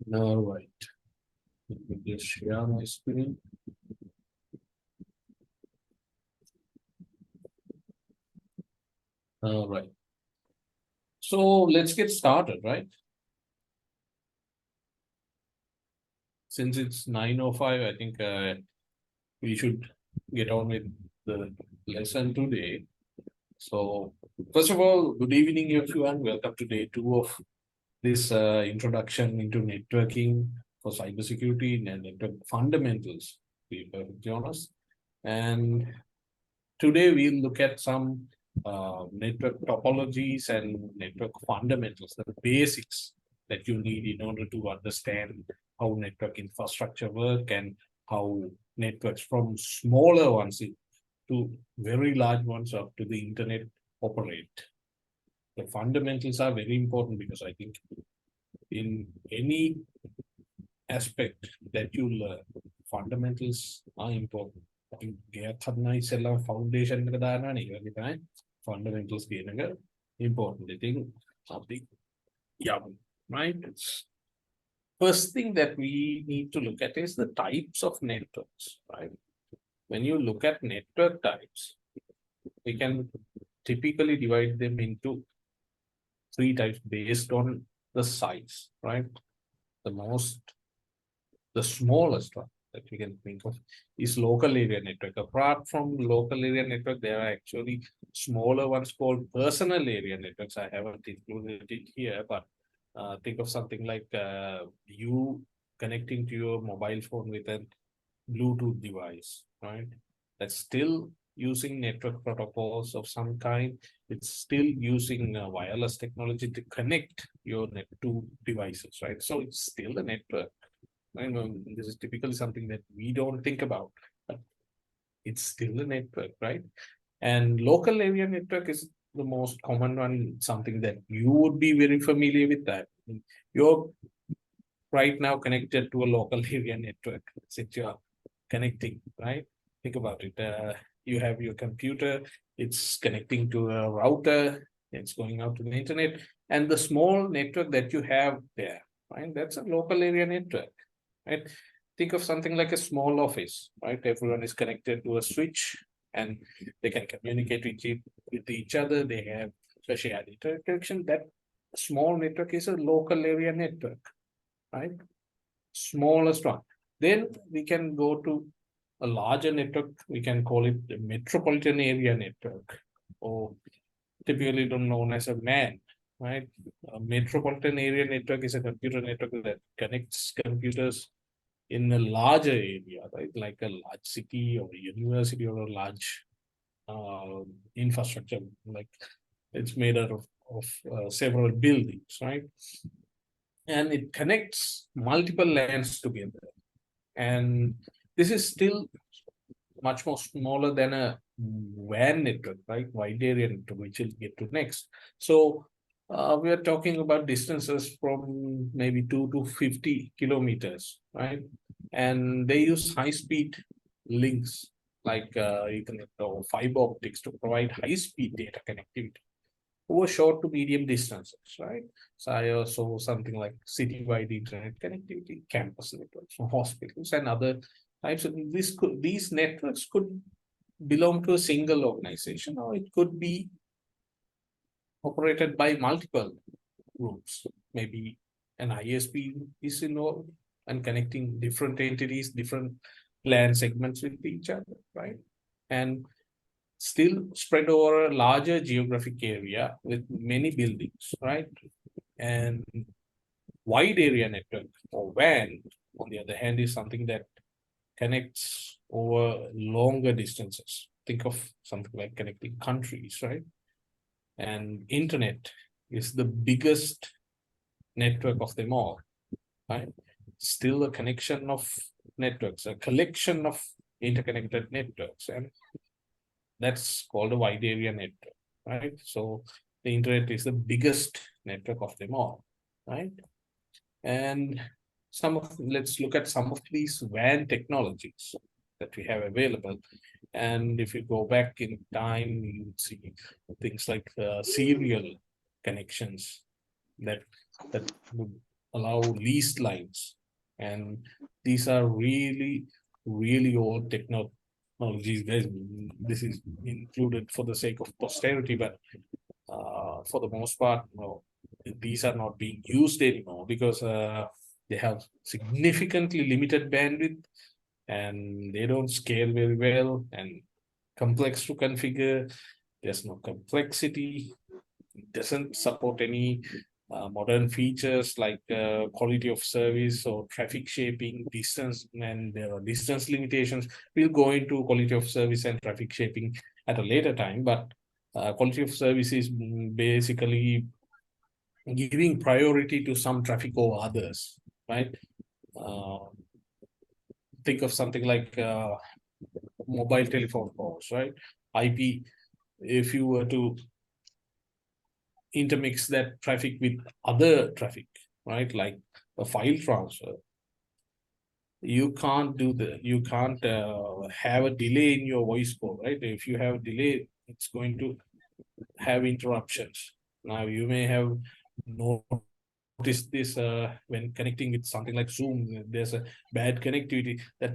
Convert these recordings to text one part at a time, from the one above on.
All right. Let me just share my screen. All right. So let's get started, right? Since it's 9:05, I think we should get on with the lesson today. So, first of all, good evening, everyone. Welcome to day 2 of this introduction into networking for cybersecurity and network fundamentals, to be perfectly honest. And today we'll look at some network topologies and network fundamentals, the basics that you need in order to understand how network infrastructure work and how networks from smaller ones to very large ones up to the internet operate. The fundamentals are very important because I think in any aspect that you learn, fundamentals are important. I think foundation fundamentals being important. I think something, yeah, right? First thing that we need to look at is the types of networks, right? When you look at network types, we can typically divide them into 3 types based on the size, right? The smallest one that we can think of is local area network. Apart from local area network, there are actually smaller ones called personal area networks. I haven't included it here, but think of something like you connecting to your mobile phone with a Bluetooth device, right? That's still using network protocols of some kind. It's still using wireless technology to connect your net to devices, right? So it's still a network. I know this is typically something that we don't think about, but it's still a network, right? And local area network is the most common one, something that you would be very familiar with that. You're right now connected to a local area network since you're connecting, right? Think about it. You have your computer, it's connecting to a router, it's going out to the internet, and the small network that you have there, right? That's a local area network, right? Think of something like a small office, right? Everyone is connected to a switch and they can communicate with each other. They have a shared interaction. That small network is a local area network, right? Smallest one. Then we can go to a larger network. We can call it the metropolitan area network, or typically known as a MAN, right? A metropolitan area network is a computer network that connects computers in a larger area, right? Like a large city or a university or a large infrastructure, like it's made out of several buildings, right? And it connects multiple lands together. And this is still much more smaller than a WAN network, right? Wide area network, which we'll get to next. So we are talking about distances from maybe 2 to 50 kilometers, right? And they use high-speed links like Ethernet or fiber optics to provide high-speed data connectivity over short to medium distances, right? So I also something like citywide internet connectivity, campus networks for hospitals and other types of these networks could belong to a single organization or it could be operated by multiple groups. Maybe an ISP is involved and connecting different entities, different LAN segments with each other, right? And still spread over a larger geographic area with many buildings, right? And wide area network or WAN, on the other hand, is something that connects over longer distances. Think of something like connecting countries, right? And internet is the biggest network of them all, right? Still a connection of networks, a collection of interconnected networks, and that's called a wide area network, right? So the internet is the biggest network of them all, right? And let's look at some of these WAN technologies that we have available. And if you go back in time, you would see things like serial connections that would allow leased lines. And these are really, really old technologies. This is included for the sake of posterity, but for the most part, no, these are not being used anymore because they have significantly limited bandwidth and they don't scale very well and complex to configure. There's no complexity. It doesn't support any modern features like quality of service or traffic shaping, distance, and there are distance limitations. We'll go into quality of service and traffic shaping at a later time, but quality of service is basically giving priority to some traffic over others, right? Uh, think of something like mobile telephone calls, right? IP, if you were to intermix that traffic with other traffic, right? Like a file transfer, you can't have a delay in your voice call, right? If you have a delay, it's going to have interruptions. Now you may have noticed this when connecting with something like Zoom, there's a bad connectivity, that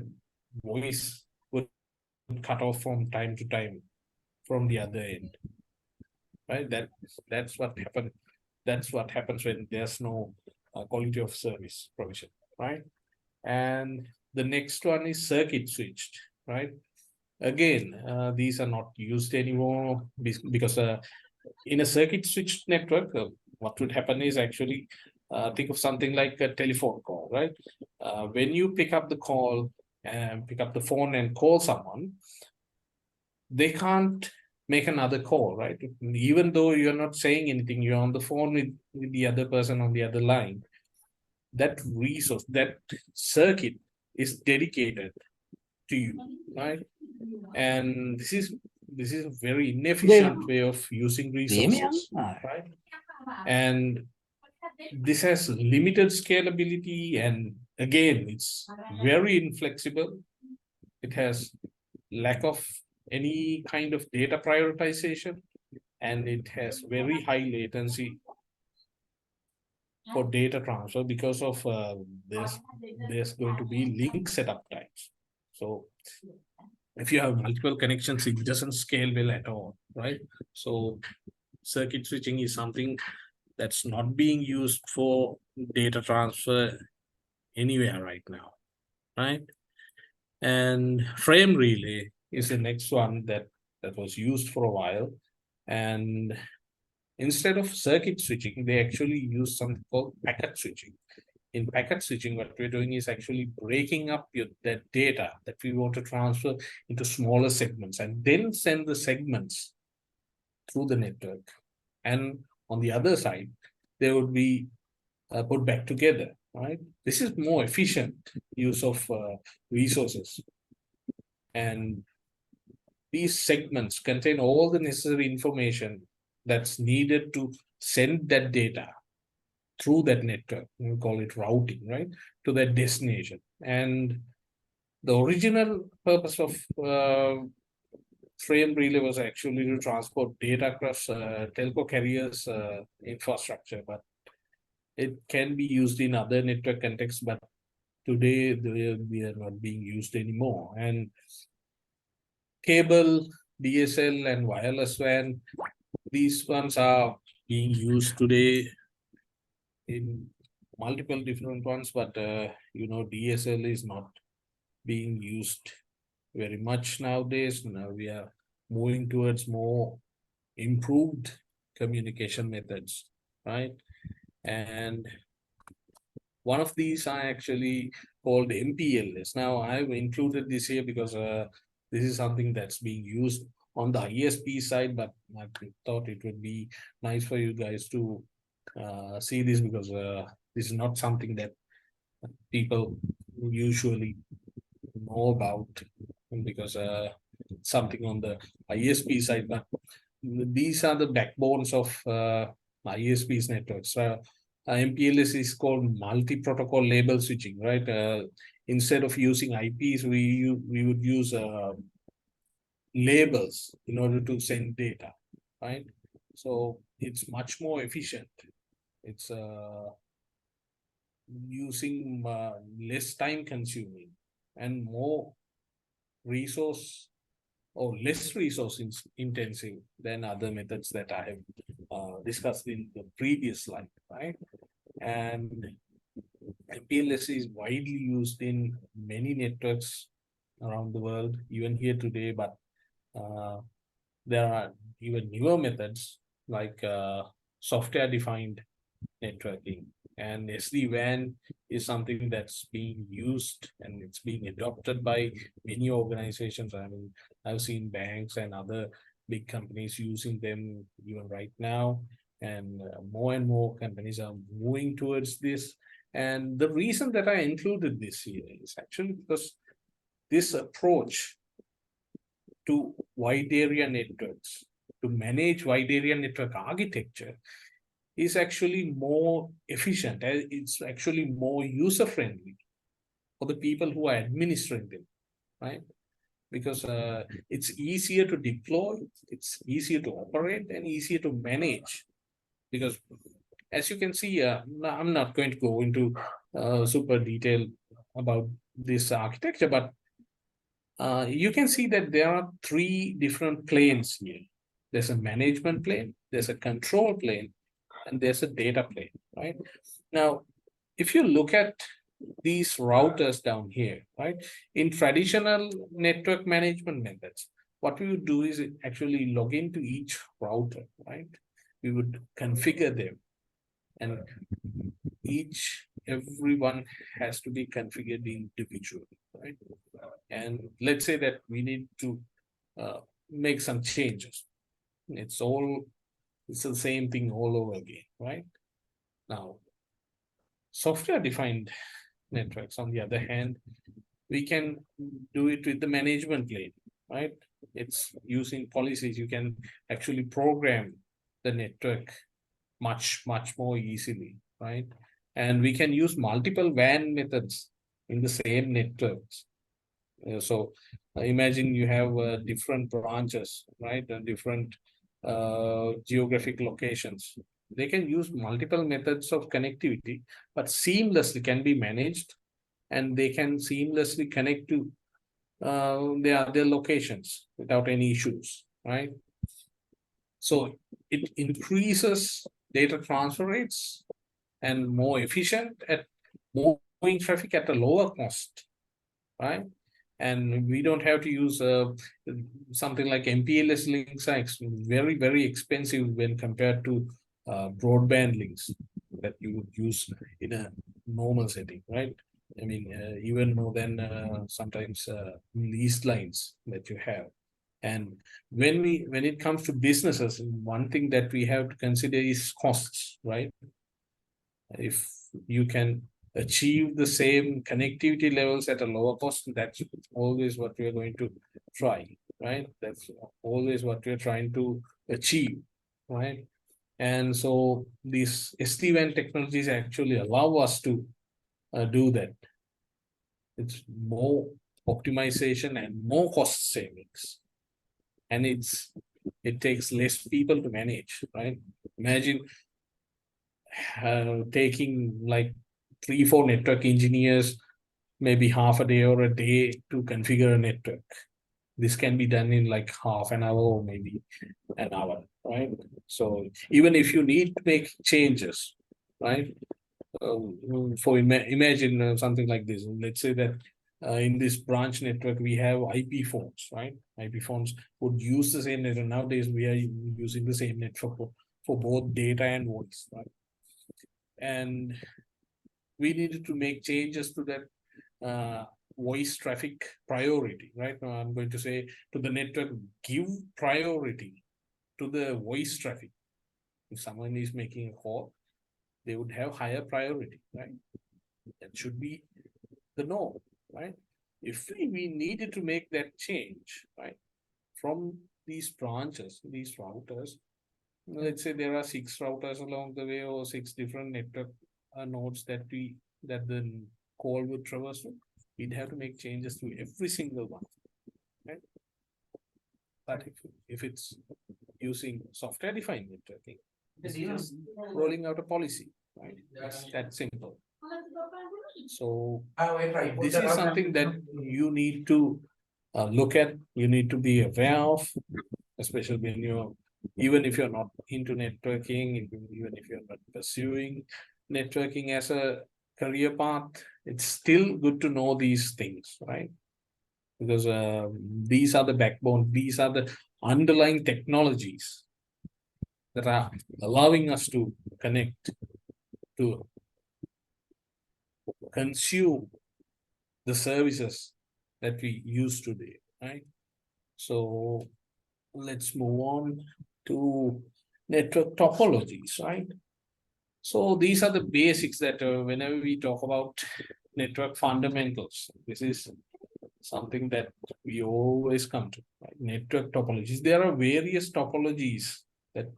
voice would cut off from time to time from the other end, right? That's what happened. That's what happens when there's no quality of service provision, right? And the next one is circuit switched, right? Again, these are not used anymore because in a circuit switched network, what would happen is actually think of something like a telephone call, right? When you pick up the call and pick up the phone and call someone, they can't make another call, right? Even though you're not saying anything, you're on the phone with the other person on the other line. That resource, that circuit is dedicated to you, right? And this is a very inefficient way of using resources, right? And this has limited scalability, and again, it's very inflexible. It has lack of any kind of data prioritization, and it has very high latency for data transfer because of there's going to be link setup times. So if you have multiple connections, it doesn't scale well at all, right? So circuit switching is something that's not being used for data transfer anywhere right now, right? And frame relay is the next one that was used for a while. And instead of circuit switching, they actually use something called packet switching. In packet switching, what we're doing is actually breaking up that data that we want to transfer into smaller segments and then send the segments through the network. And on the other side, they would be put back together, right? This is more efficient use of resources. And these segments contain all the necessary information that's needed to send that data through that network. We call it routing, right? To that destination. And the original purpose of frame relay was actually to transport data across telco carriers infrastructure, but it can be used in other network contexts, but today they are not being used anymore. And cable, DSL, and wireless WAN, these ones are being used today in multiple different ones, but DSL is not being used very much nowadays. Now we are moving towards more improved communication methods, right? And one of these are actually called MPLS. Now I've included this here because this is something that's being used on the ISP side, but I thought it would be nice for you guys to see this because this is not something that people usually know about because something on the ISP side, but these are the backbones of ISP's networks. MPLS is called multi-protocol label switching, right? Instead of using IPs, we would use labels in order to send data, right? So it's much more efficient. It's using less time consuming and more resource or less resource intensive than other methods that I have discussed in the previous slide, right? And MPLS is widely used in many networks around the world, even here today, but there are even newer methods like software-defined networking, and SD-WAN is something that's being used and it's being adopted by many organizations. I mean, I've seen banks and other big companies using them even right now, and more companies are moving towards this. And the reason that I included this here is actually because this approach to wide area networks, to manage wide area network architecture, is actually more efficient. It's actually more user friendly for the people who are administering them, right? Because it's easier to deploy, it's easier to operate, and easier to manage. Because as you can see, I'm not going to go into super detail about this architecture, but you can see that there are three different planes here. There's a management plane, there's a control plane, and there's a data plane, right? Now, if you look at these routers down here, right? In traditional network management methods, what we would do is actually log into each router, right? We would configure them, and everyone has to be configured individually, right? And let's say that we need to make some changes. It's the same thing all over again, right? Now, software-defined networks, on the other hand, we can do it with the management plane, right? It's using policies. You can actually program the network much more easily, right? And we can use multiple WAN methods in the same networks. So imagine you have different branches, right? And different geographic locations. They can use multiple methods of connectivity, but seamlessly can be managed, and they can seamlessly connect to their locations without any issues, right? So it increases data transfer rates and more efficient at moving traffic at a lower cost, right? And we don't have to use something like MPLS links are very expensive when compared to broadband links that you would use in a normal setting, right? I mean, even more than sometimes leased lines that you have. And when it comes to businesses, one thing that we have to consider is costs, right? If you can achieve the same connectivity levels at a lower cost, that's always what we are going to try, right? That's always what we're trying to achieve, right? And so these SD-WAN technologies actually allow us to do that. It's more optimization and more cost savings. And it takes less people to manage, right? Imagine taking like 3-4 network engineers, maybe half a day or a day to configure a network. This can be done in like half an hour or maybe an hour, right? So even if you need to make changes, right? Imagine something like this. Let's say that in this branch network, we have IP phones, right? IP phones would use the same network. Nowadays, we are using the same network for both data and voice, right? And we needed to make changes to that voice traffic priority, right? Now I'm going to say to the network, give priority to the voice traffic. If someone is making a call, they would have higher priority, right? That should be the norm, right? If we needed to make that change, right, from these branches, these routers, let's say there are 6 routers along the way or 6 different network nodes that the call would traverse, we'd have to make changes to every single one, right? But if it's using software-defined networking, it's just rolling out a policy, right? It's that simple. So this is something that you need to look at, you need to be aware of, especially when you're, even if you're not into networking, even if you're not pursuing networking as a career path, it's still good to know these things, right? Because these are the backbone, these are the underlying technologies that are allowing us to connect, to consume the services that we use today, right? So let's move on to network topologies, right? So these are the basics that whenever we talk about network fundamentals, this is something that we always come to, right? Network topologies. There are various topologies that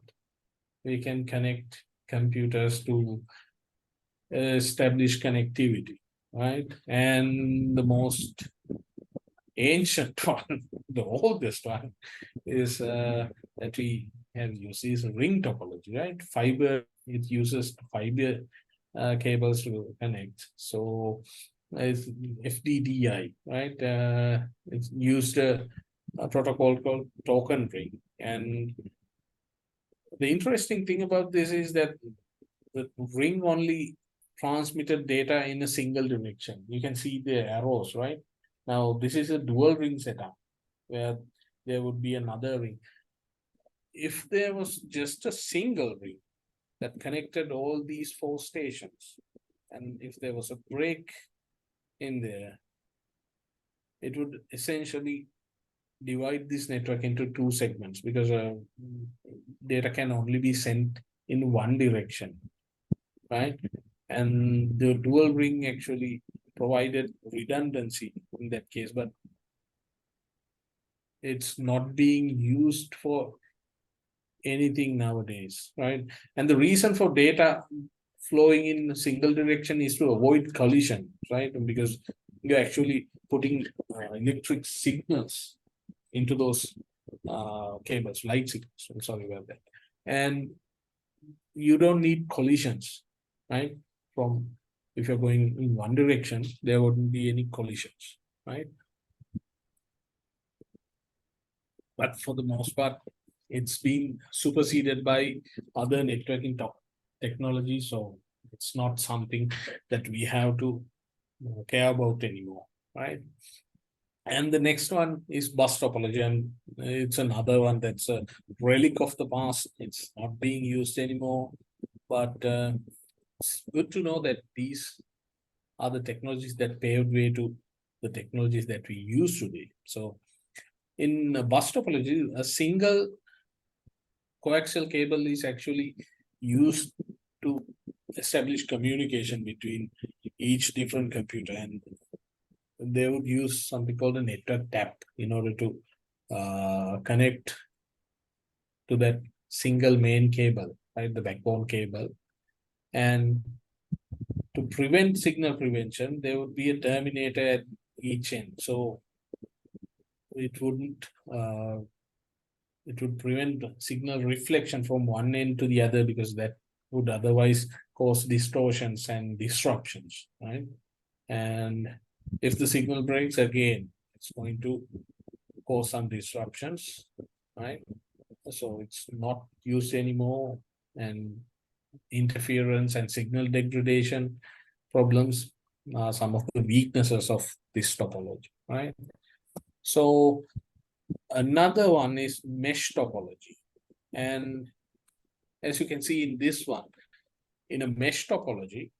we can connect computers to establish connectivity, right? And the most ancient one, the oldest one, is that we have used is ring topology, right? Fiber, it uses fiber cables to connect. So it's FDDI, right? It's used a protocol called token ring. And the interesting thing about this is that the ring only transmitted data in a single direction. You can see the arrows, right? Now, this is a dual ring setup where there would be another ring. If there was just a single ring that connected all these four stations, and if there was a break in there, it would essentially divide this network into two segments because data can only be sent in one direction, right? And the dual ring actually provided redundancy in that case, but it's not being used for anything nowadays, right? And the reason for data flowing in a single direction is to avoid collision, right? Because you're actually putting electric signals into those cables, light signals. I'm sorry about that. And you don't need collisions, right? From if you're going in one direction, there wouldn't be any collisions, right? But for the most part, it's been superseded by other networking technology. So it's not something that we have to care about anymore, right? And the next one is bus topology, and it's another one that's a relic of the past. It's not being used anymore, but it's good to know that these are the technologies that paved way to the technologies that we use today. So in bus topology, a single coaxial cable is actually used to establish communication between each different computer, and they would use something called a network tap in order to connect to that single main cable, right, the backbone cable. And to prevent signal prevention, there would be a terminator at each end. So it wouldn't it would prevent signal reflection from one end to the other, because that would otherwise cause distortions and disruptions, right? And if the signal breaks again, it's going to cause some disruptions, right? So it's not used anymore, and interference and signal degradation problems are some of the weaknesses of this topology, right? So another one is mesh topology. And as you can see in this one, in a mesh topology,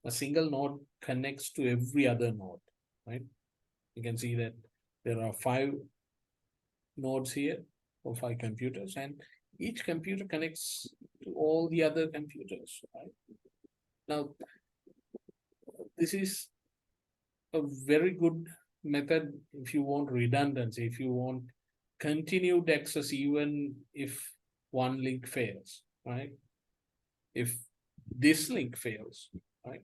a single node connects to every other node, right? You can see that there are 5 nodes here, or 5 computers, and each computer connects to all the other computers, right? Now, this is a very good method if you want redundancy, if you want continued access, even if one link fails, right? If this link fails, right,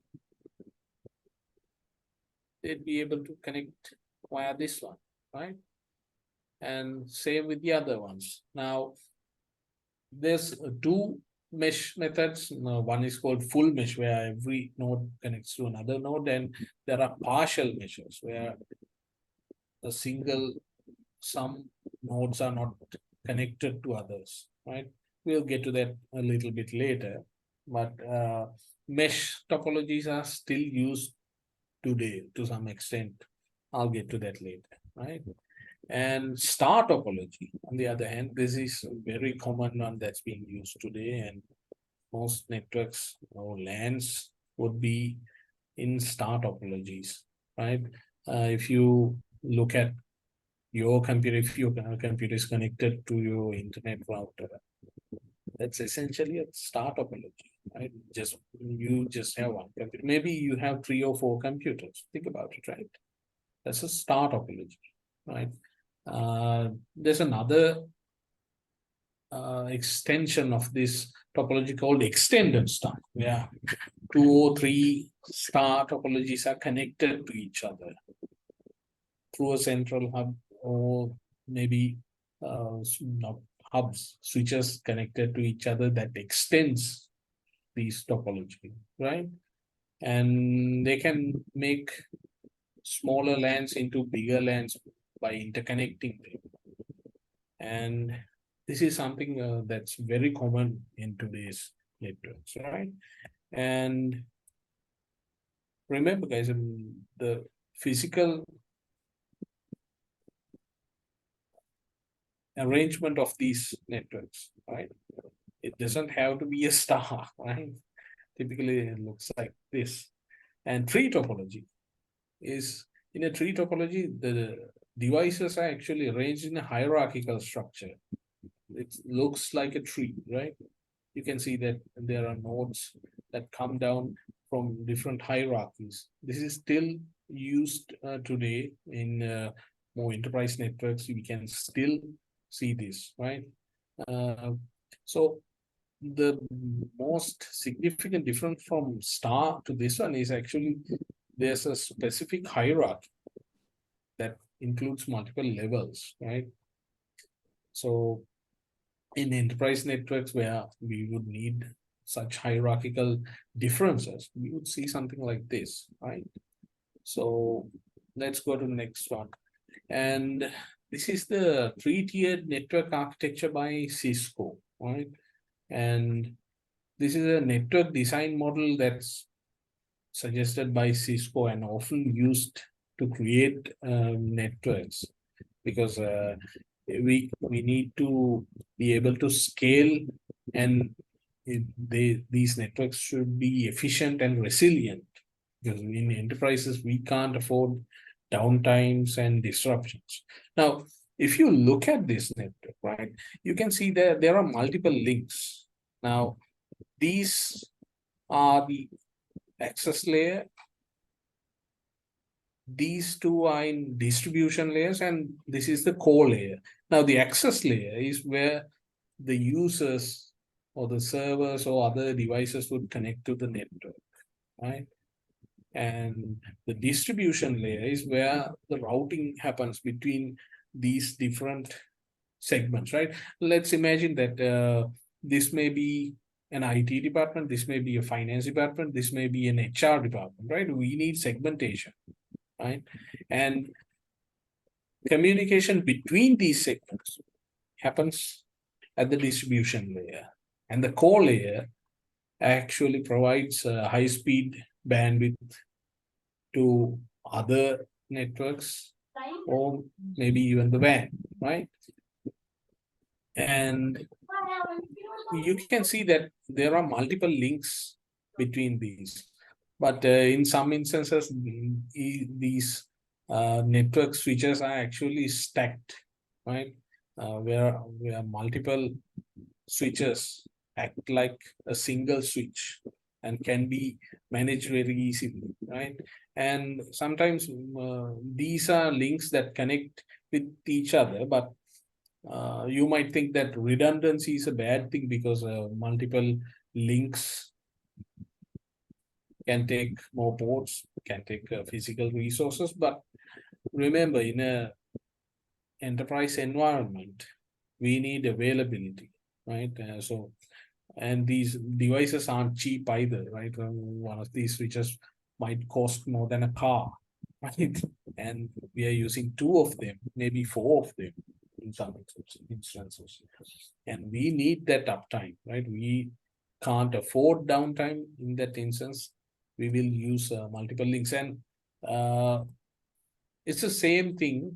they'd be able to connect via this one, right? And same with the other ones. Now, there's 2 mesh methods. One is called full mesh, where every node connects to another node, and there are partial meshes where a single some nodes are not connected to others, right? We'll get to that a little bit later, but mesh topologies are still used today to some extent. I'll get to that later, right? And star topology, on the other hand, this is a very common one that's being used today, and most networks or LANs would be in star topologies, right? If you look at your computer, if your computer is connected to your internet router, that's essentially a star topology, right? You just have one computer. Maybe you have 3 or 4 computers. Think about it, right? That's a star topology, right? There's another extension of this topology called extended star. Yeah, 2 or 3 star topologies are connected to each other through a central hub, or maybe not hubs, switches connected to each other that extends these topology, right? And they can make smaller LANs into bigger LANs by interconnecting them. And this is something that's very common in today's networks, right? And remember, guys, the physical arrangement of these networks, right? It doesn't have to be a star, right? Typically, it looks like this. And tree topology is, in a tree topology, the devices are actually arranged in a hierarchical structure. It looks like a tree, right? You can see that there are nodes that come down from different hierarchies. This is still used today in more enterprise networks. We can still see this, right? So the most significant difference from star to this one is actually there's a specific hierarchy that includes multiple levels, right? So in enterprise networks where we would need such hierarchical differences, we would see something like this, right? So let's go to the next one. And this is the 3-tiered network architecture by Cisco, right? And this is a network design model that's suggested by Cisco and often used to create networks, because we need to be able to scale, and these networks should be efficient and resilient, because in enterprises we can't afford downtimes and disruptions. Now, if you look at this network, right, you can see that there are multiple links. Now, these are the access layer. These two are in distribution layers, and this is the core layer. Now, the access layer is where the users or the servers or other devices would connect to the network, right? And the distribution layer is where the routing happens between these different segments, right? Let's imagine that this may be an IT department, this may be a finance department, this may be an HR department, right? We need segmentation, right? And communication between these segments happens at the distribution layer. And the core layer actually provides high-speed bandwidth to other networks, or maybe even the WAN, right? And you can see that there are multiple links between these. But in some instances, these network switches are actually stacked, right? Where multiple switches act like a single switch and can be managed very easily, right? And sometimes these are links that connect with each other, but you might think that redundancy is a bad thing, because multiple links can take more ports, can take physical resources. But remember, in a enterprise environment, we need availability, right? So And these devices aren't cheap either, right? One of these switches might cost more than a car, right? And we are using 2 of them, maybe 4 of them in some instances. And we need that uptime, right? We can't afford downtime in that instance. We will use multiple links, and uh, it's the same thing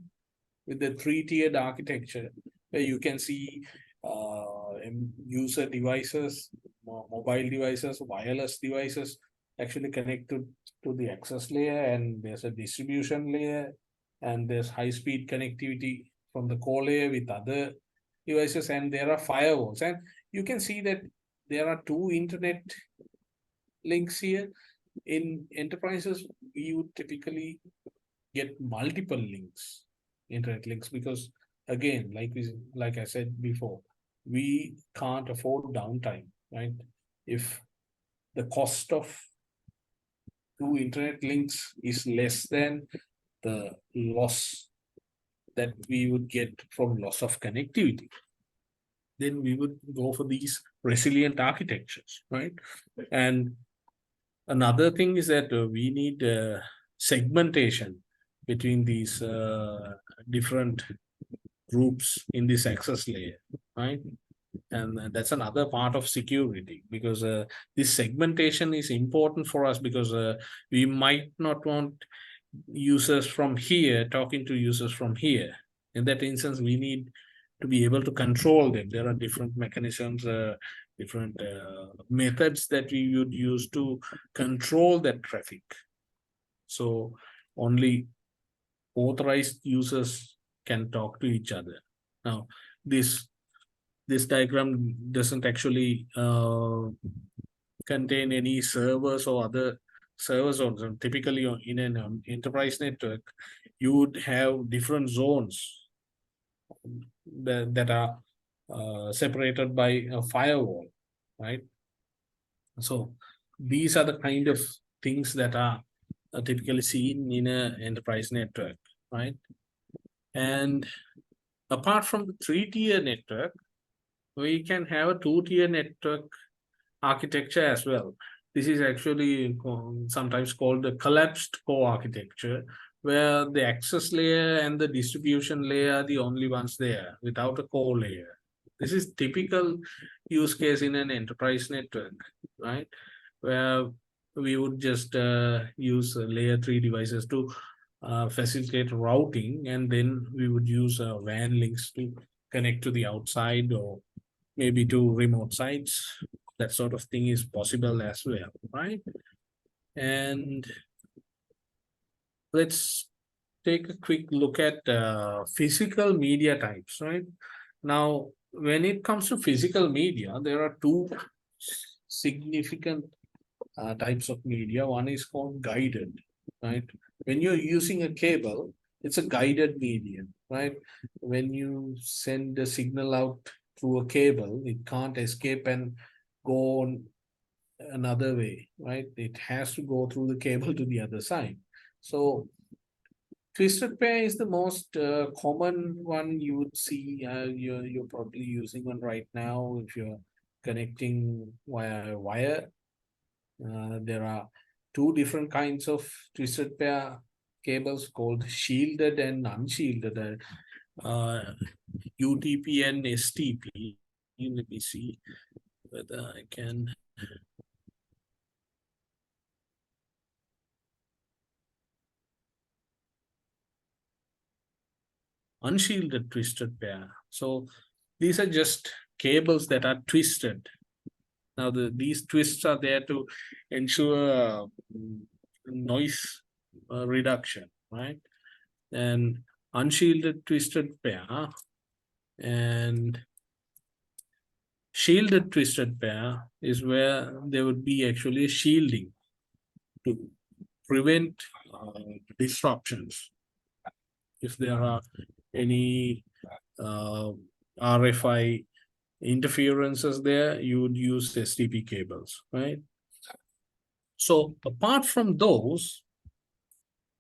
with the 3-tiered architecture, where you can see user devices, mobile devices, wireless devices actually connected to the access layer, and there's a distribution layer, and there's high-speed connectivity from the core layer with other devices, and there are firewalls. And you can see that there are 2 internet links here. In enterprises, we would typically get multiple links, internet links, because again, like I said before, we can't afford downtime, right? If the cost of 2 internet links is less than the loss that we would get from loss of connectivity, then we would go for these resilient architectures, right? And another thing is that we need segmentation between these different groups in this access layer, right? And that's another part of security, because this segmentation is important for us, because we might not want users from here talking to users from here. In that instance, we need to be able to control them. There are different mechanisms, different methods that we would use to control that traffic. So only authorized users can talk to each other. Now, this diagram doesn't actually contain any servers or other server zones. And typically in an enterprise network, you would have different zones that are separated by a firewall, right? So these are the kind of things that are typically seen in an enterprise network, right? And apart from the 3-tier network, we can have a 2-tier network architecture as well. This is actually sometimes called the collapsed core architecture, where the access layer and the distribution layer are the only ones there without a core layer. This is typical use case in an enterprise network, right? Where we would just use layer 3 devices to facilitate routing, and then we would use WAN links to connect to the outside, or maybe to remote sites. That sort of thing is possible as well, right? And let's take a quick look at physical media types, right? Now, when it comes to physical media, there are 2 significant types of media. One is called guided, right? When you're using a cable, it's a guided medium, right? When you send a signal out through a cable, it can't escape and go on another way, right? It has to go through the cable to the other side. So twisted pair is the most common one you would see. You're probably using one right now if you're connecting via wire. There are 2 different kinds of twisted pair cables called shielded and unshielded. UTP and STP. Let me see whether I can. Unshielded twisted pair. So these are just cables that are twisted. Now these twists are there to ensure noise reduction, right? And unshielded twisted pair and shielded twisted pair is where there would be actually shielding to prevent disruptions. If there are any RFI interferences there, you would use STP cables, right? So apart from those,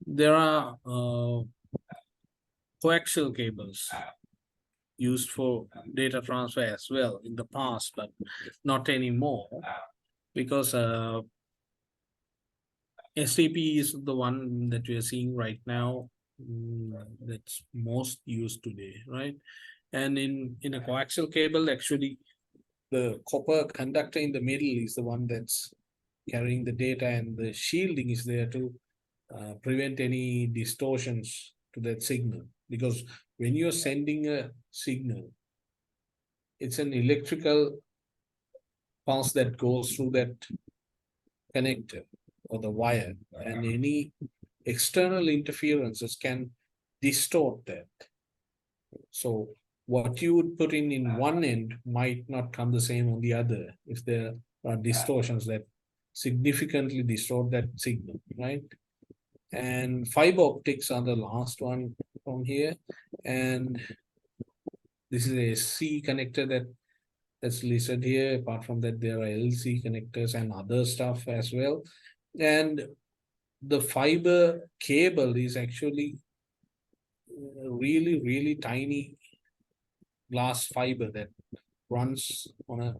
there are coaxial cables. used for data transfer as well in the past, but not anymore, because STP is the one that we are seeing right now, that's most used today, right? And in a coaxial cable, actually, the copper conductor in the middle is the one that's carrying the data, and the shielding is there to prevent any distortions to that signal. Because when you're sending a signal, it's an electrical pulse that goes through that connector or the wire, and any external interferences can distort that. So what you would put in one end might not come the same on the other if there are distortions that significantly distort that signal, right? And fiber optics are the last one from here. And this is a C connector that's listed here. Apart from that, there are LC connectors and other stuff as well. And the fiber cable is actually really, really tiny glass fiber that runs on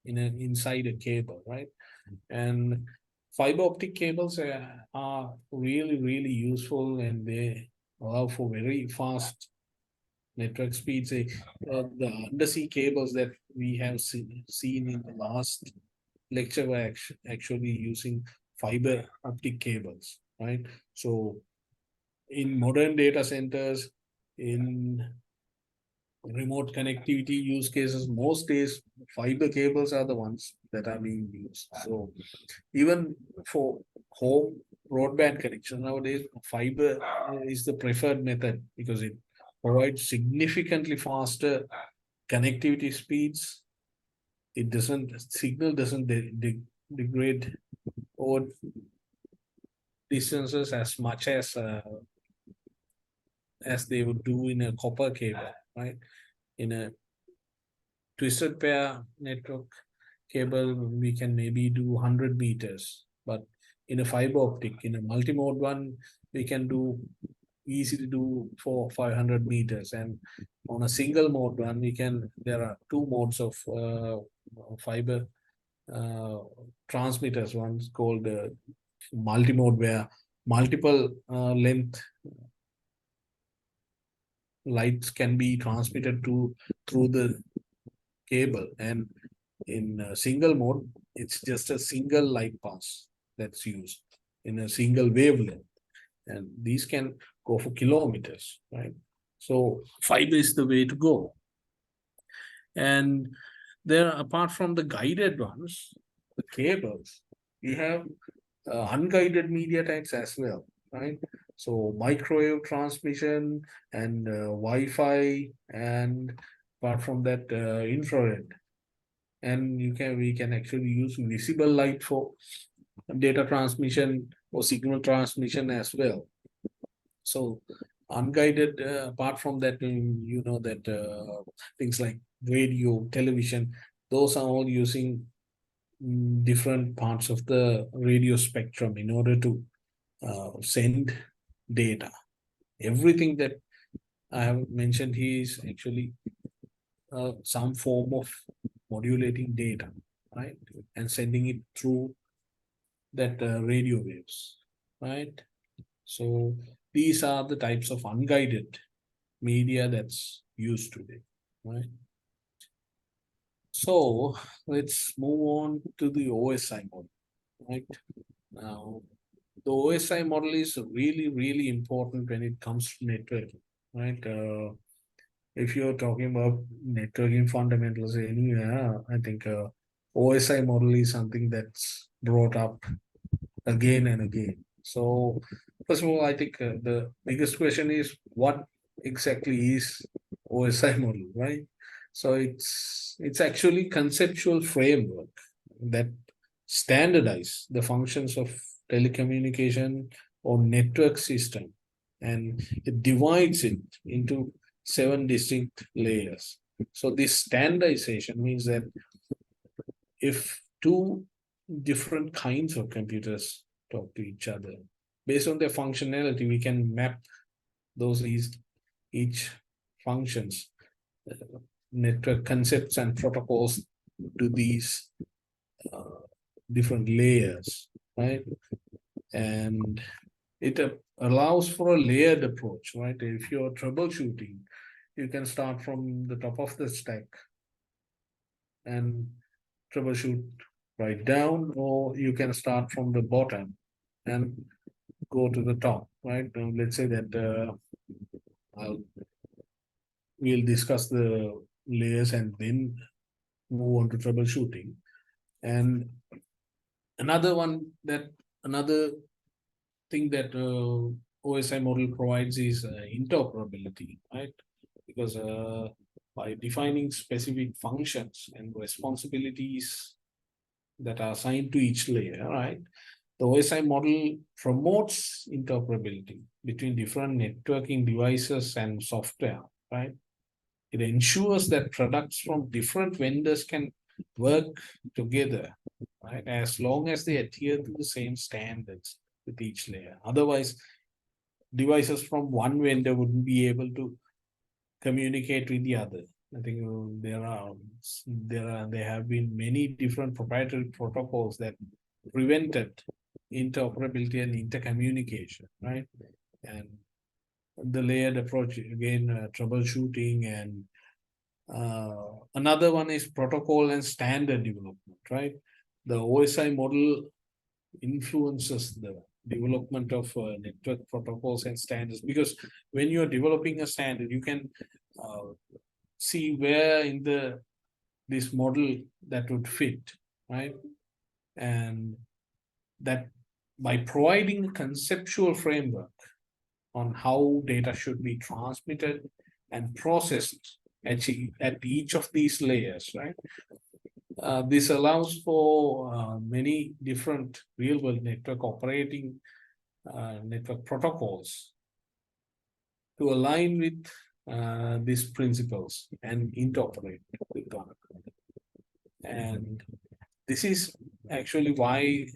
inside a cable, right? And fiber optic cables are really, really useful, and they allow for very fast network speeds. The undersea cables that we have seen in the last lecture were actually using fiber optic cables, right? So in modern data centers, in remote connectivity use cases, most days fiber cables are the ones that are being used. So even for home broadband connection nowadays, fiber is the preferred method because it provides significantly faster connectivity speeds. It doesn't signal doesn't degrade over distances as much as they would do in a copper cable, right? In a twisted pair network cable, we can maybe do 100 meters, but in a fiber optic, in a multi-mode one, we can do easily do 400-500 meters. And on a single mode one, there are two modes of fiber transmitters. One's called multi-mode, where multiple length lights can be transmitted through the cable, and in single mode, it's just a single light pass that's used in a single wavelength, and these can go for kilometers, right? So fiber is the way to go. And there, apart from the guided ones, the cables, we have unguided media types as well, right? So microwave transmission and Wi-Fi, and apart from that, infrared. And we can actually use visible light for data transmission or signal transmission as well. So unguided, apart from that, you know that things like radio, television, those are all using different parts of the radio spectrum in order to send data. Everything that I have mentioned here is actually some form of modulating data, right? And sending it through that radio waves, right? So these are the types of unguided media that's used today, right? So let's move on to the OSI model, right? Now, the OSI model is really, really important when it comes to networking, right? If you're talking about networking fundamentals anywhere, I think OSI model is something that's brought up again and again. So, first of all, I think the biggest question is what exactly is OSI model, right? So it's actually conceptual framework that standardize the functions of telecommunication or network system, and it divides it into 7 distinct layers. So this standardization means that if two different kinds of computers talk to each other, based on their functionality, we can map those each functions network concepts and protocols to these different layers, right? And it allows for a layered approach, right? If you're troubleshooting, you can start from the top of the stack and troubleshoot right down, or you can start from the bottom and go to the top, right? Let's say that we'll discuss the layers and then move on to troubleshooting. And another thing that OSI model provides is interoperability, right? Because by defining specific functions and responsibilities that are assigned to each layer, right? The OSI model promotes interoperability between different networking devices and software, right? It ensures that products from different vendors can work together, right? As long as they adhere to the same standards with each layer. Otherwise, devices from one vendor wouldn't be able to communicate with the other. I think there have been many different proprietary protocols that prevented interoperability and intercommunication, right? And the layered approach again, troubleshooting, and another one is protocol and standard development, right? The OSI model influences the development of network protocols and standards, because when you're developing a standard, you can see where in this model that would fit, right? And that by providing a conceptual framework on how data should be transmitted and processed at each of these layers, right? This allows for many different real-world network operating network protocols to align with these principles and interoperate with them. And this is actually why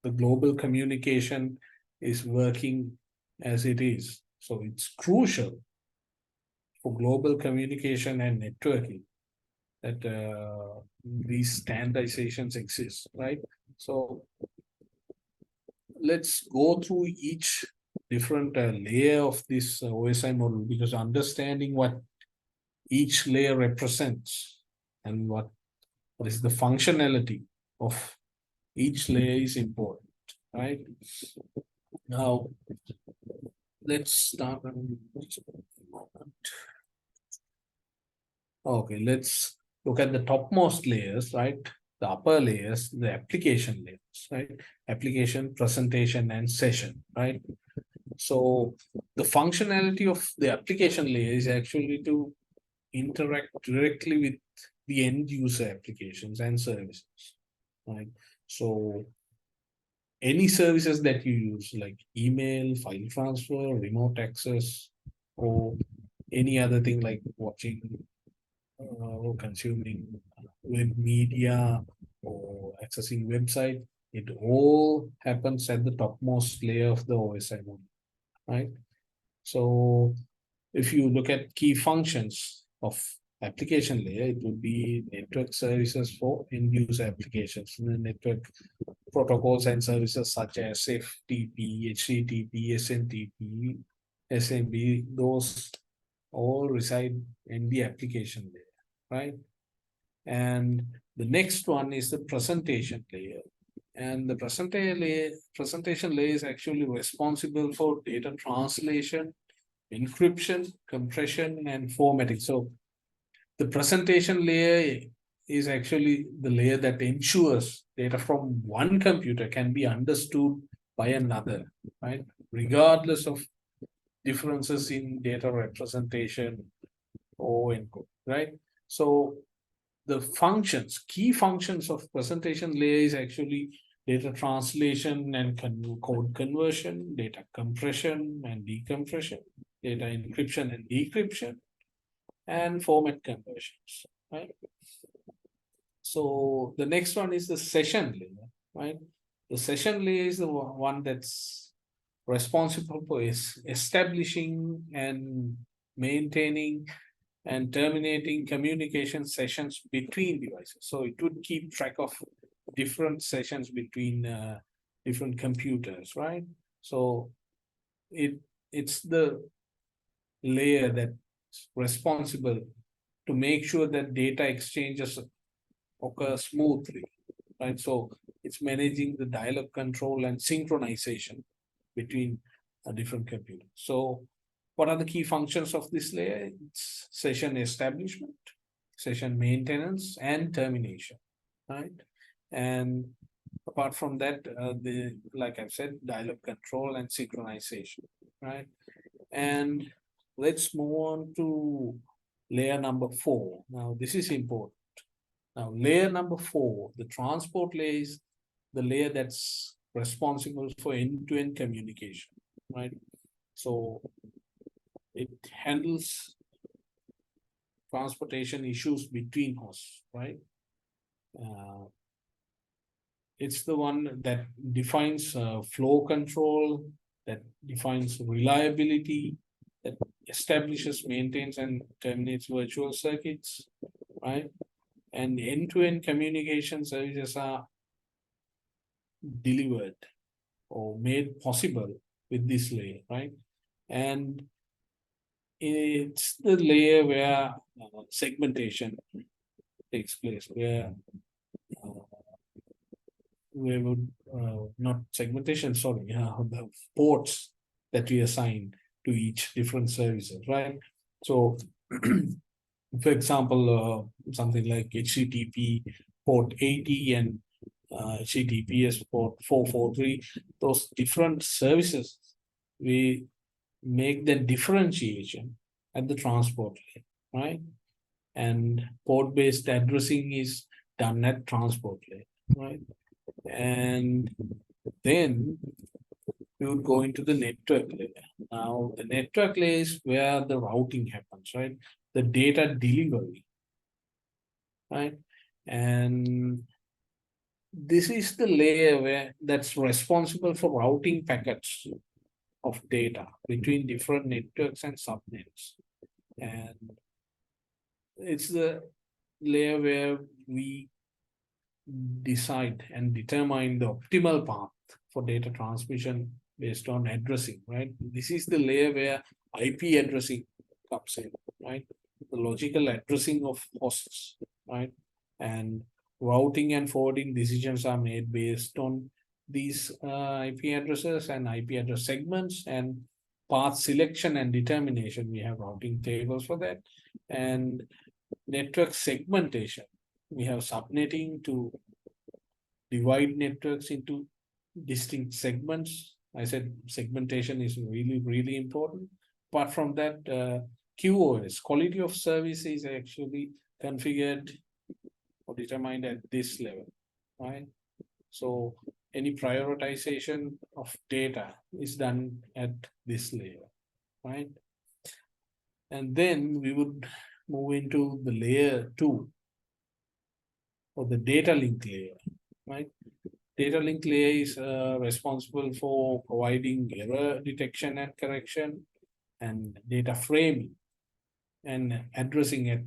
the global communication is working as it is. So it's crucial for global communication and networking that these standardizations exist, right? So let's go through each different layer of this OSI model, because understanding what each layer represents and what is the functionality of each layer is important, right? Now, let's start. Okay, let's look at the topmost layers, right? The upper layers, the application layers, right? Application, presentation, and session, right? So the functionality of the application layer is actually to interact directly with the end user applications and services, right? So any services that you use, like email, file transfer, remote access, or any other thing like watching or consuming web media or accessing website, it all happens at the topmost layer of the OSI model, right? So if you look at key functions of application layer, it would be network services for end user applications, the network protocols and services such as FTP, HTTP, SMTP, SMB, those all reside in the application layer, right? And the next one is the presentation layer. And the presentation layer is actually responsible for data translation, encryption, compression, and formatting. So the presentation layer is actually the layer that ensures data from one computer can be understood by another, right? Regardless of differences in data representation or encode, right? So the functions, key functions of presentation layer is actually data translation and code conversion, data compression and decompression, data encryption and decryption, and format conversions, right? So the next one is the session layer, right? The session layer is the one that's responsible for establishing and maintaining and terminating communication sessions between devices. So it would keep track of different sessions between different computers, right? So it's the layer that's responsible to make sure that data exchanges occur smoothly, right? So it's managing the dial-up control and synchronization between different computers. So what are the key functions of this layer? It's session establishment, session maintenance, and termination, right? And apart from that, like I've said, dial-up control and synchronization, right? And let's move on to layer number 4. Now, this is important. Now, layer number 4, the transport layer is the layer that's responsible for end-to-end communication, right? So it handles transportation issues between hosts, right? It's the one that defines flow control, that defines reliability, that establishes, maintains, and terminates virtual circuits, right? And end-to-end communication services are delivered or made possible with this layer, right? And it's the layer where segmentation takes place, where we would not segmentation, sorry, the ports that we assign to each different services, right? So, for example, something like HTTP port 80 and HTTPS port 443, those different services, we make the differentiation at the transport layer, right? And port-based addressing is done at transport layer, right? And then we would go into the network layer. Now, the network layer is where the routing happens, right? The data delivery, right? And this is the layer where that's responsible for routing packets of data between different networks and subnets. And it's the layer where we decide and determine the optimal path for data transmission based on addressing, right? This is the layer where IP addressing comes in, right? The logical addressing of hosts, right? And routing and forwarding decisions are made based on these IP addresses and IP address segments, and path selection and determination. We have routing tables for that. And network segmentation. We have subnetting to divide networks into distinct segments. I said segmentation is really, really important. Apart from that, QoS, quality of service, is actually configured or determined at this level, right? So any prioritization of data is done at this layer, right? And then we would move into the layer 2, or the data link layer, right? Data link layer is responsible for providing error detection and correction, and data framing and addressing at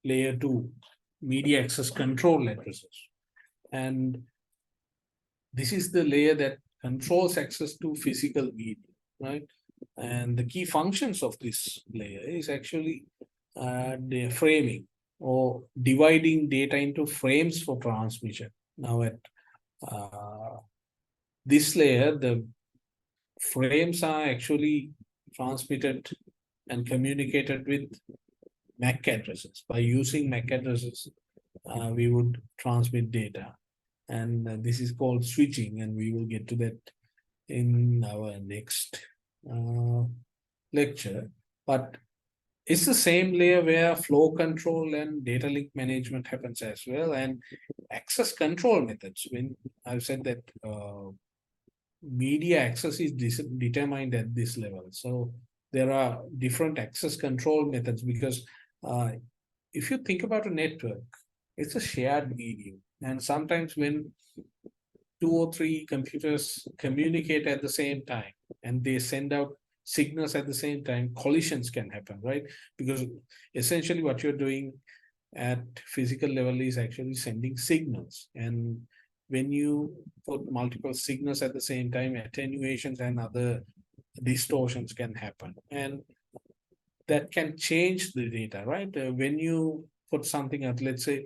layer 2, media access control addresses. And this is the layer that controls access to physical media, right? And the key functions of this layer is actually the framing, or dividing data into frames for transmission. Now at this layer, the frames are actually transmitted and communicated with MAC addresses. By using MAC addresses, we would transmit data. And this is called switching, and we will get to that in our next lecture. But it's the same layer where flow control and data link management happens as well, and access control methods. When I've said that media access is determined at this level, so there are different access control methods, because if you think about a network, it's a shared medium, and sometimes when 2 or 3 computers communicate at the same time and they send out signals at the same time, collisions can happen, right? Because essentially what you're doing at physical level is actually sending signals. And when you put multiple signals at the same time, attenuations and other distortions can happen. And that can change the data, right? When you put something out, let's say,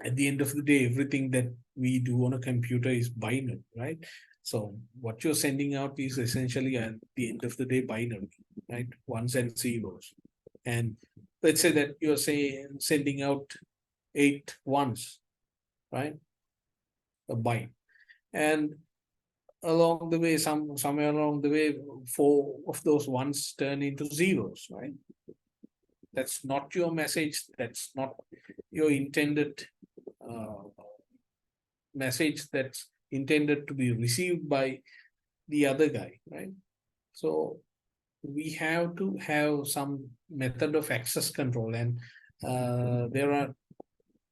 at the end of the day, everything that we do on a computer is binary, right? So what you're sending out is essentially at the end of the day binary, right? Ones and zeros. And let's say that you're sending out 8 ones, right? A byte. And along the way, somewhere along the way, 4 of those ones turn into zeros, right? That's not your message. That's not your intended message that's intended to be received by the other guy, right? So we have to have some method of access control, and there are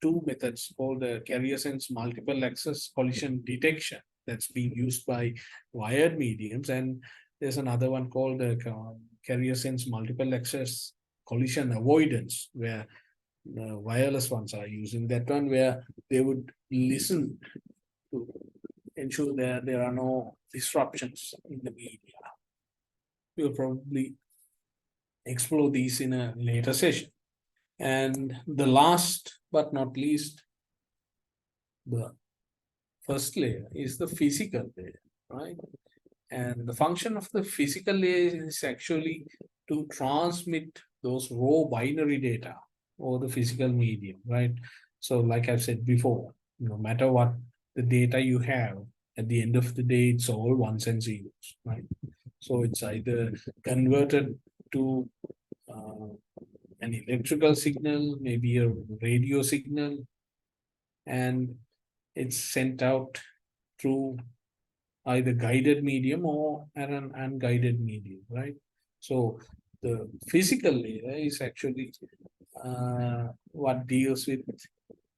2 methods called the carrier sense multiple access collision detection that's being used by wired mediums, and there's another one called the carrier sense multiple access collision avoidance, where the wireless ones are using that one, where they would listen to ensure that there are no disruptions in the media. We'll probably explore these in a later session. And the last but not least, the first layer is the physical layer, right? And the function of the physical layer is actually to transmit those raw binary data over the physical medium, right? So like I've said before, no matter what the data you have, at the end of the day, it's all ones and zeros, right? So it's either converted to an electrical signal, maybe a radio signal, and it's sent out through either guided medium or an unguided medium, right? So the physical layer is actually what deals with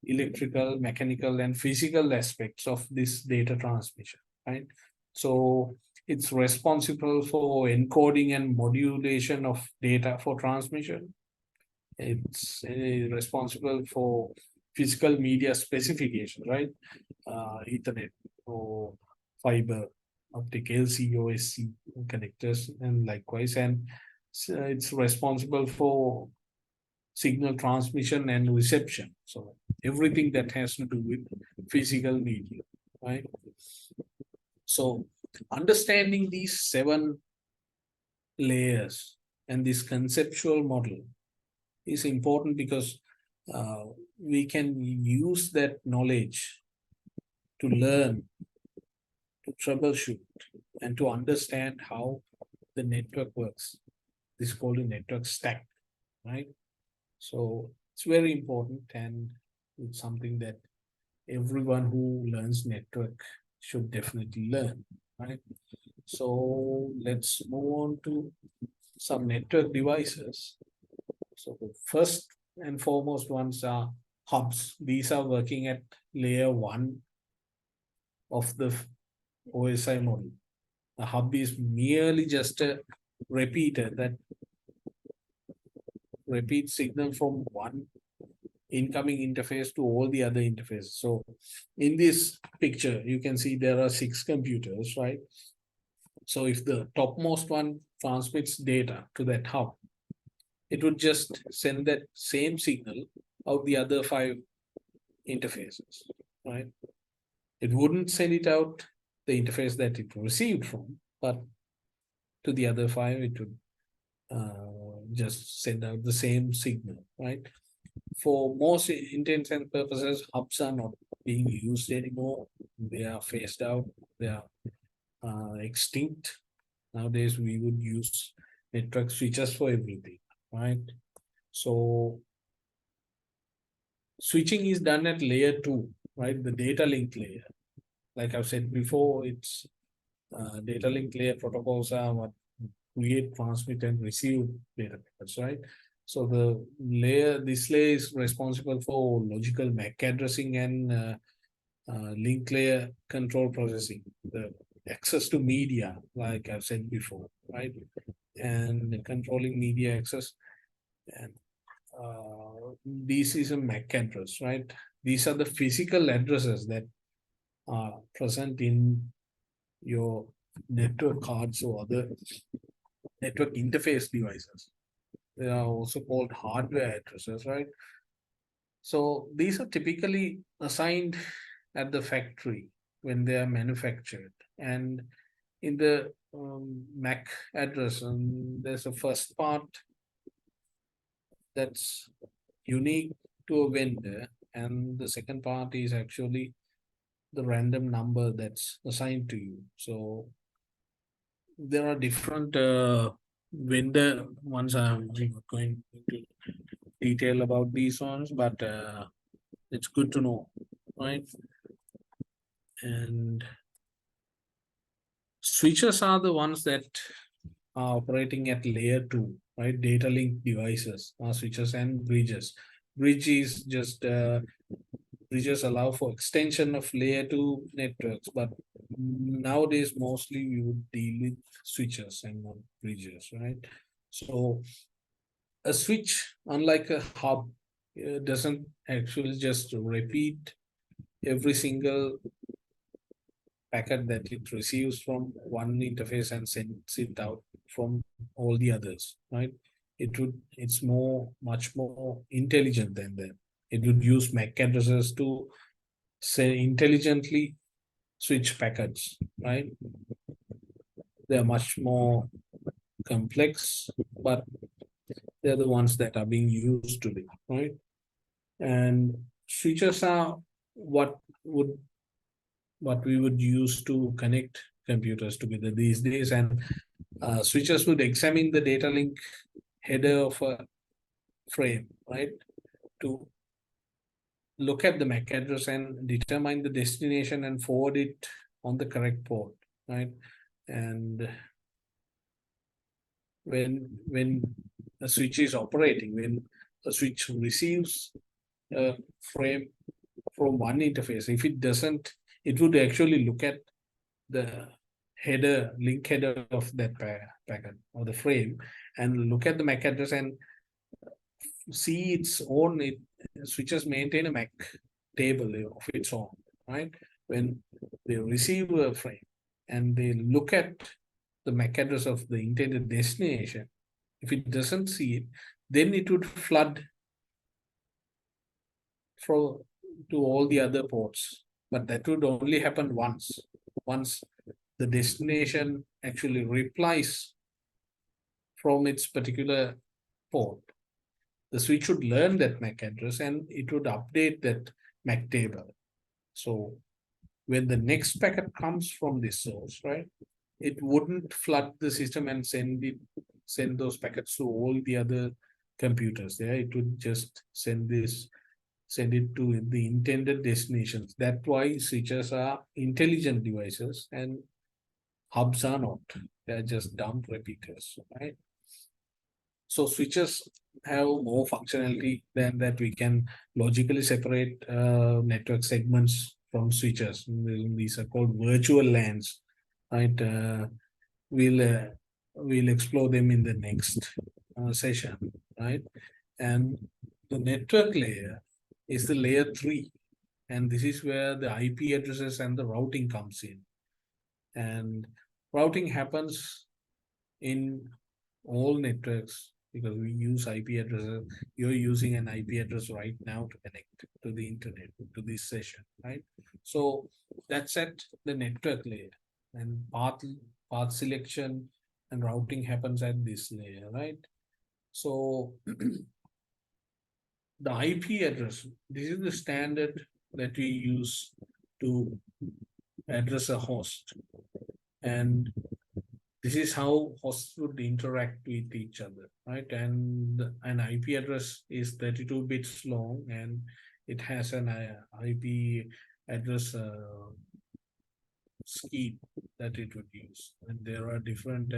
electrical, mechanical, and physical aspects of this data transmission, right? So it's responsible for encoding and modulation of data for transmission. It's responsible for physical media specification, right? Ethernet or fiber optic LC, OSC connectors, and likewise. And it's responsible for signal transmission and reception. So everything that has to do with physical media, right? So understanding these 7 layers and this conceptual model is important, because we can use that knowledge to learn, to troubleshoot, and to understand how the network works. This is called a network stack, right? So it's very important, and it's something that everyone who learns network should definitely learn, right? So let's move on to some network devices. So the first and foremost ones are hubs. These are working at layer 1 of the OSI model. A hub is merely just a repeater that repeats signal from one incoming interface to all the other interfaces. So in this picture, you can see there are 6 computers, right? So if the topmost one transmits data to that hub, it would just send that same signal out the other 5 interfaces, right? It wouldn't send it out the interface that it received from, but to the other 5, it would just send out the same signal, right? For most intents and purposes, hubs are not being used anymore. They are phased out. They are extinct. Nowadays, we would use network switches for everything, right? So switching is done at layer 2, right? The data link layer. Like I've said before, it's data link layer protocols are what create, transmit, and receive data packets, right? So this layer is responsible for logical MAC addressing and link layer control processing. The access to media, like I've said before, right? And controlling media access. And this is a MAC address, right? These are the physical addresses that are present in your network cards or other network interface devices. They are also called hardware addresses, right? So these are typically assigned at the factory when they are manufactured. And in the MAC address, there's a first part that's unique to a vendor, and the second part is actually the random number that's assigned to you. So there are different vendor ones. I'm not going into detail about these ones, but it's good to know, right? And switches are the ones that are operating at layer 2, right? Data link devices are switches, and bridges. Bridge is just bridges allow for extension of layer 2 networks, but nowadays mostly we would deal with switches and not bridges, right? So a switch, unlike a hub, doesn't actually just repeat every single packet that it receives from one interface and sends it out from all the others, right? It's much more intelligent than that. It would use MAC addresses to say intelligently switch packets, right? They're much more complex, but they're the ones that are being used today, right? And switches are what would what we would use to connect computers together these days. And switches would examine the data link header of a frame, right, to look at the MAC address and determine the destination and forward it on the correct port, right? And when a switch is operating, when a switch receives a frame from one interface, if it doesn't, it would actually look at the link header of that packet or the frame, and look at the MAC address and see its own. Switches maintain a MAC table of its own, right? When they receive a frame and they look at the MAC address of the intended destination, if it doesn't see it, then it would flood for to all the other ports. But that would only happen once. Once the destination actually replies from its particular port, the switch should learn that MAC address and it would update that MAC table. So when the next packet comes from this source, right, it wouldn't flood the system and send those packets to all the other computers there. It would just send it to the intended destinations. That's why switches are intelligent devices and hubs are not. They're just dumb repeaters, right? So switches have more functionality than that. We can logically separate network segments from switches. These are called virtual LANs, right? We'll uh, we'll explore them in the next session, right? And the network layer is the layer 3, and this is where the IP addresses and the routing comes in. And routing happens in all networks because we use IP addresses. You're using an IP address right now to connect to the internet, to this session, right? So that's at the network layer, and path selection and routing happens at this layer, right? So the IP address, this is the standard that we use to address a host. And this is how hosts would interact with each other, right? And an IP address is 32 bits long, and it has an IP address scheme that it would use. And there are different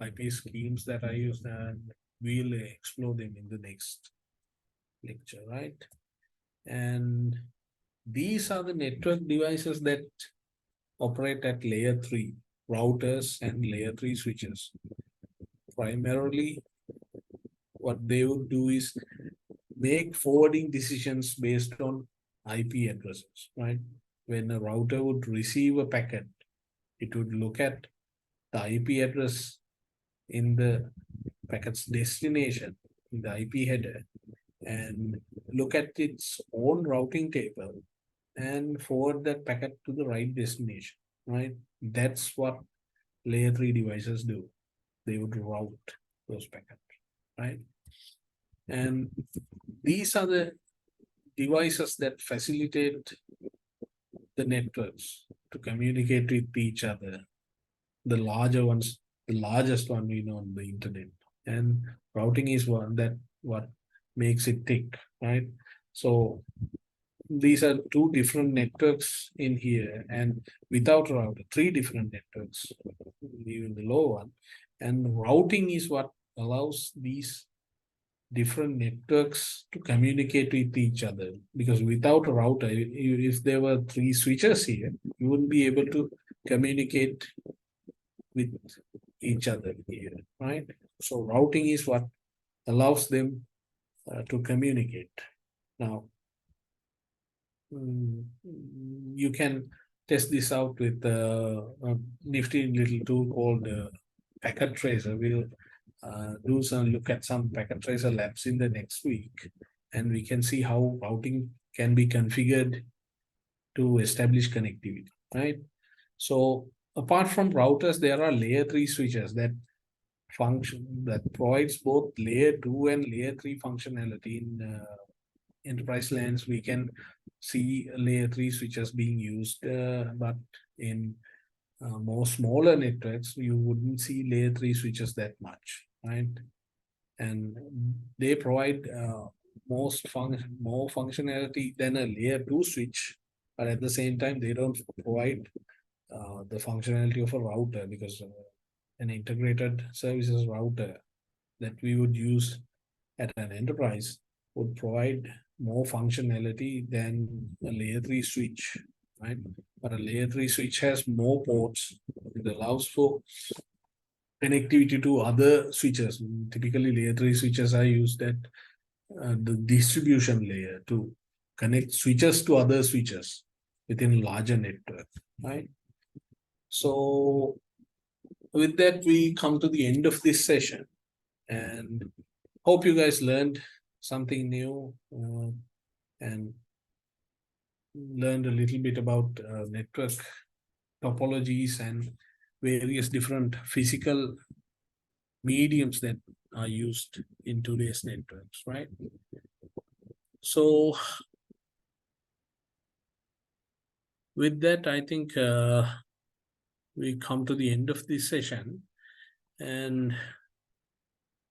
IP schemes that I use, and we'll explore them in the next lecture, right? And these are the network devices that operate at layer 3, routers and layer 3 switches. Primarily, what they would do is make forwarding decisions based on IP addresses, right? When a router would receive a packet, it would look at the IP address in the packet's destination, in the IP header, and look at its own routing table and forward that packet to the right destination, right? That's what layer 3 devices do. They would route those packets, right? And these are the devices that facilitate the networks to communicate with each other. The larger ones, the largest one we know on the internet. And routing is one that what makes it tick, right? So these are two different networks in here, and without router, three different networks, even the low one. And routing is what allows these different networks to communicate with each other. Because without a router, if there were three switches here, you wouldn't be able to communicate with each other here, right? So routing is what allows them to communicate. Now, you can test this out with a nifty little tool called Packet Tracer. We'll do some look at some Packet Tracer labs in the next week, and we can see how routing can be configured to establish connectivity, right? So apart from routers, there are layer 3 switches that provides both layer 2 and layer 3 functionality. In enterprise lands, we can see layer 3 switches being used, but in more smaller networks, you wouldn't see layer 3 switches that much, right? And they provide more functionality than a layer 2 switch, but at the same time, they don't provide the functionality of a router, because an integrated services router that we would use at an enterprise would provide more functionality than a layer 3 switch, right? But a layer 3 switch has more ports. It allows for connectivity to other switches. Typically, layer 3 switches are used at the distribution layer to connect switches to other switches within larger network, right? So with that, we come to the end of this session, and hope you guys learned something new and learned a little bit about network topologies and various different physical mediums that are used in today's networks, right? So with that, I think we come to the end of this session, and